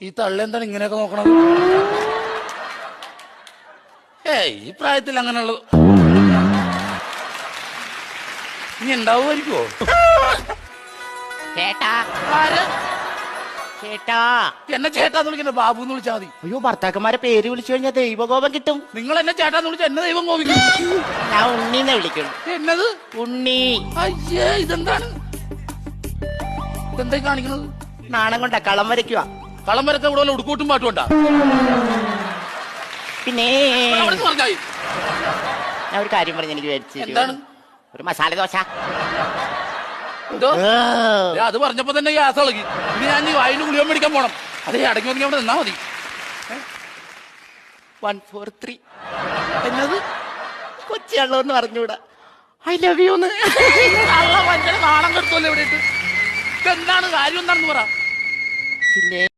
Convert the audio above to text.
ഈ തള്ളി എന്താണ് ഇങ്ങനെയൊക്കെ നോക്കണത്? ഈ പ്രായത്തിൽ അങ്ങനെയുള്ളത് ഇനി ഉണ്ടാവുമായിരിക്കുമോ? ചേട്ടാ ആര്? ചേട്ടാ എന്നെ ചേട്ടാന്ന് വിളിക്കണ്ട, ബാബു എന്ന് വിളിച്ചാൽ മതി. അയ്യോ, ഭർത്താക്കന്മാരെ പേര് വിളിച്ചു കഴിഞ്ഞാൽ ദൈവകോപം കിട്ടും. നിങ്ങൾ എന്നെ ചേട്ടാന്ന് വിളിച്ച എന്നെ ദൈവം കോപിക്കും. ഞാൻ ഉണ്ണീന്ന് വിളിക്കുന്നു. എന്നത്? ഉണ്ണി. അയ്യേ, ഇതെന്താണ്? ഇതെന്തായി കാണിക്കുന്നത്? നാണം കൊണ്ട കളം വരയ്ക്കുക. കളം വരത്തെ ഇവിടെ വല്ല ഉടുക്കൂട്ടും പാട്ടും ഉണ്ടാ? പിന്നെ പറഞ്ഞായി ഞാൻ ഒരു കാര്യം പറഞ്ഞ് എനിക്ക് മേടിച്ചു. എന്താണ്? ഒരു മസാല ദോശ. എന്തോ? അത് പറഞ്ഞപ്പോ തന്നെ ഗ്യാസ് ഇളകി. ഇനി ഞാൻ വായിന് ഗുളിക മേടിക്കാൻ പോണം. അതേ അടങ്ങി ഒതുങ്ങി അവിടെ നിന്നാ മതി. 143 എന്നത്? കൊച്ചിയള്ളൂന്ന് പറഞ്ഞൂടാ. I love you. നാണം കെടുത്തല്ലോ ഇവിടെ ഇട്ട്. ഇതെന്താണ് കാര്യം? എന്താണെന്ന് പറ. പിന്നെ